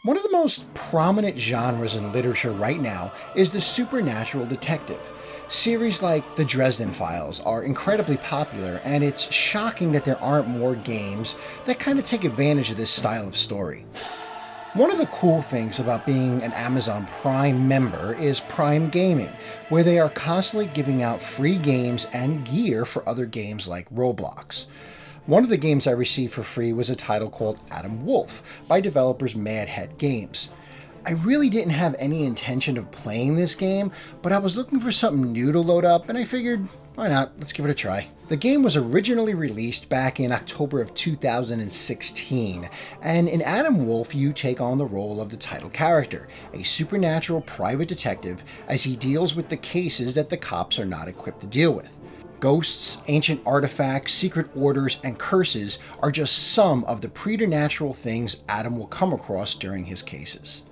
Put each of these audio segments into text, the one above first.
One of the most prominent genres in literature right now is the supernatural detective. Series like The Dresden Files are incredibly popular, and it's shocking that there aren't more games that kind of take advantage of this style of story. One of the cool things about being an Amazon Prime member is Prime Gaming, where they are constantly giving out free games and gear for other games like Roblox. One of the games I received for free was a title called Adam Wolfe by developers Madhead Games. I really didn't have any intention of playing this game, but I was looking for something new to load up and I figured, why not? Let's give it a try. The game was originally released back in October of 2016, and in Adam Wolfe you take on the role of the title character, a supernatural private detective, as he deals with the cases that the cops are not equipped to deal with. Ghosts, ancient artifacts, secret orders, and curses are just some of the preternatural things Adam will come across during his cases.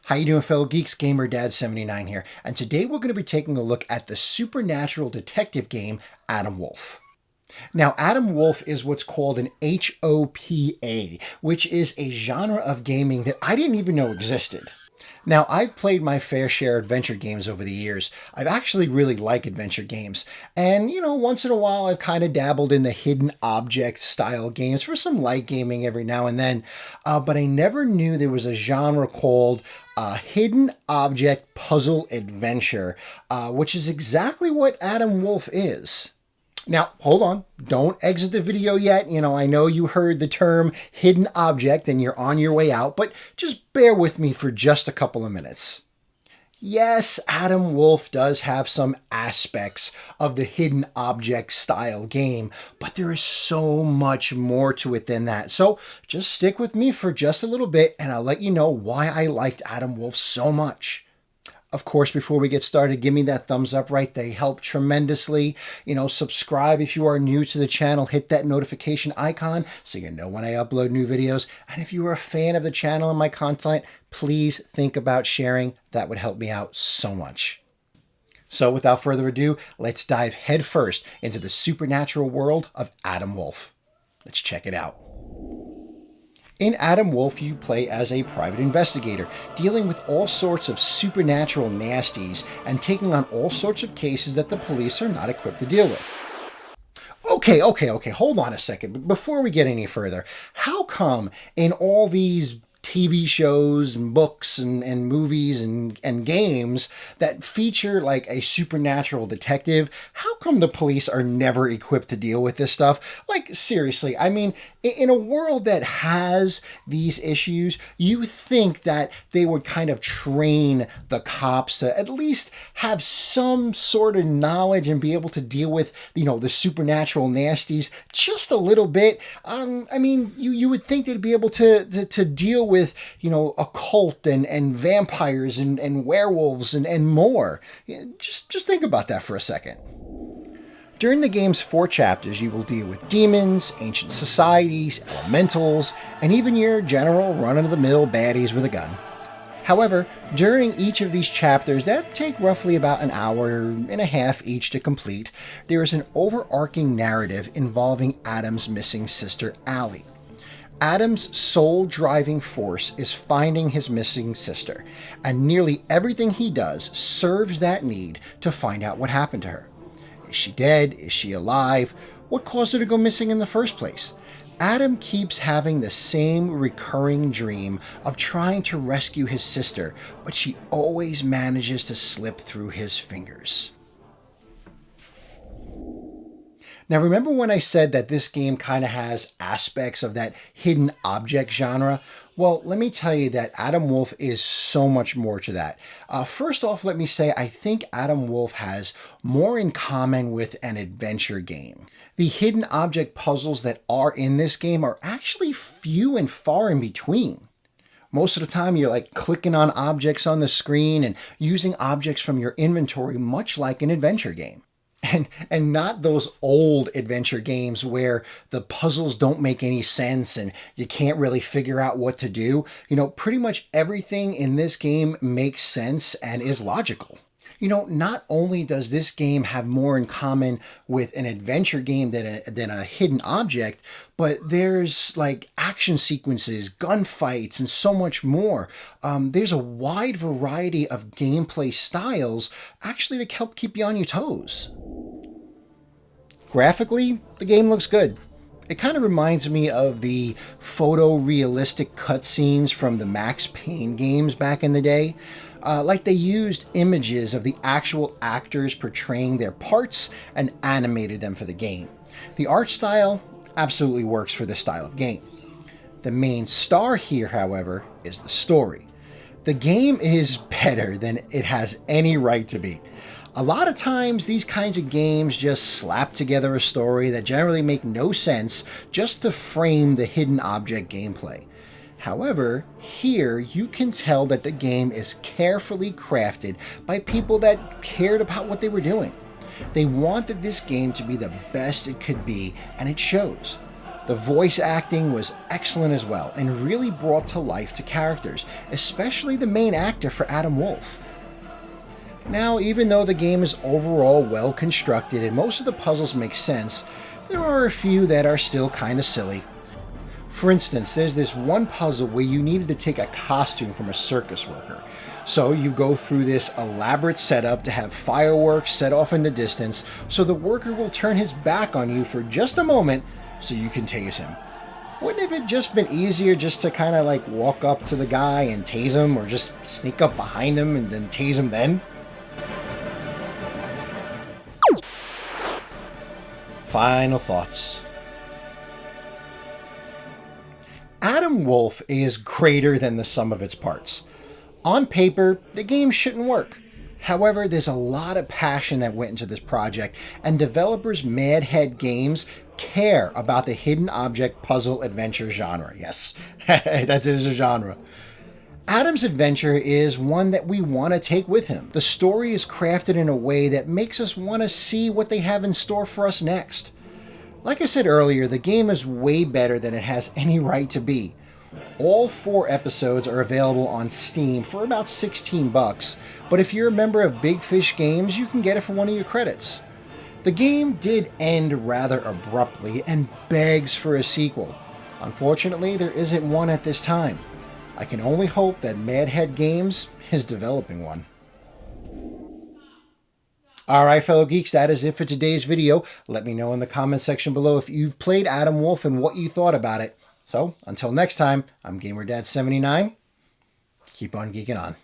How you doing, fellow geeks? GamerDad79 here, and today we're going to be taking a look at the supernatural detective game Adam Wolfe. Now, Adam Wolfe is what's called an HOPA, which is a genre of gaming that I didn't even know existed. Now, I've played my fair share of adventure games over the years. I've actually really liked adventure games. And, once in a while I've kind of dabbled in the hidden object style games for some light gaming every now and then. But I never knew there was a genre called hidden object puzzle adventure, which is exactly what Adam Wolfe is. Now, hold on. Don't exit the video yet. I know you heard the term hidden object and you're on your way out, but just bear with me for just a couple of minutes. Yes, Adam Wolfe does have some aspects of the hidden object style game, but there is so much more to it than that. So just stick with me for just a little bit and I'll let you know why I liked Adam Wolfe so much. Of course, before we get started, give me that thumbs up, right? They help tremendously. Subscribe if you are new to the channel. Hit that notification icon so you know when I upload new videos. And if you are a fan of the channel and my content, please think about sharing. That would help me out so much. So without further ado, let's dive headfirst into the supernatural world of Adam Wolfe. Let's check it out. In Adam Wolfe, you play as a private investigator, dealing with all sorts of supernatural nasties and taking on all sorts of cases that the police are not equipped to deal with. Okay, hold on a second. Before we get any further, how come in all these TV shows and books and movies and games that feature like a supernatural detective, how come the police are never equipped to deal with this stuff? Like, seriously, I mean, in a world that has these issues, you think that they would kind of train the cops to at least have some sort of knowledge and be able to deal with, the supernatural nasties just a little bit. I mean, you would think they'd be able to deal with, occult and vampires and werewolves and more. Just think about that for a second. During the game's 4 chapters, you will deal with demons, ancient societies, elementals, and even your general run-of-the-mill baddies with a gun. However, during each of these chapters that take roughly about an hour and a half each to complete, there is an overarching narrative involving Adam's missing sister, Allie. Adam's sole driving force is finding his missing sister, and nearly everything he does serves that need to find out what happened to her. Is she dead? Is she alive? What caused her to go missing in the first place? Adam keeps having the same recurring dream of trying to rescue his sister, but she always manages to slip through his fingers. Now, remember when I said that this game kind of has aspects of that hidden object genre? Well, let me tell you that Adam Wolfe is so much more to that. First off, let me say I think Adam Wolfe has more in common with an adventure game. The hidden object puzzles that are in this game are actually few and far in between. Most of the time, you're like clicking on objects on the screen and using objects from your inventory, much like an adventure game. And not those old adventure games where the puzzles don't make any sense and you can't really figure out what to do. Pretty much everything in this game makes sense and is logical. Not only does this game have more in common with an adventure game than a hidden object, but there's like action sequences, gunfights, and so much more. There's a wide variety of gameplay styles actually to help keep you on your toes. Graphically, the game looks good. It kind of reminds me of the photorealistic cutscenes from the Max Payne games back in the day. Like they used images of the actual actors portraying their parts and animated them for the game. The art style absolutely works for this style of game. The main star here, however, is the story. The game is better than it has any right to be. A lot of times these kinds of games just slap together a story that generally make no sense just to frame the hidden object gameplay. However, here you can tell that the game is carefully crafted by people that cared about what they were doing. They wanted this game to be the best it could be, and it shows. The voice acting was excellent as well, and really brought to life the characters, especially the main actor for Adam Wolfe. Now, even though the game is overall well constructed and most of the puzzles make sense, there are a few that are still kind of silly. For instance, there's this one puzzle where you needed to take a costume from a circus worker. So you go through this elaborate setup to have fireworks set off in the distance, so the worker will turn his back on you for just a moment so you can tase him. Wouldn't it have just been easier just to kind of like walk up to the guy and tase him, or just sneak up behind him and then tase him then? Final thoughts. Adam Wolfe is greater than the sum of its parts. On paper, the game shouldn't work. However, there's a lot of passion that went into this project, and developers Madhead Games care about the hidden object puzzle adventure genre. Yes, that is a genre. Adam's adventure is one that we want to take with him. The story is crafted in a way that makes us want to see what they have in store for us next. Like I said earlier, the game is way better than it has any right to be. All 4 episodes are available on Steam for about $16, but if you're a member of Big Fish Games, you can get it for one of your credits. The game did end rather abruptly and begs for a sequel. Unfortunately, there isn't one at this time. I can only hope that Madhead Games is developing one. Alright, fellow geeks, that is it for today's video. Let me know in the comment section below if you've played Adam Wolfe and what you thought about it. So, until next time, I'm GamerDad79. Keep on geeking on.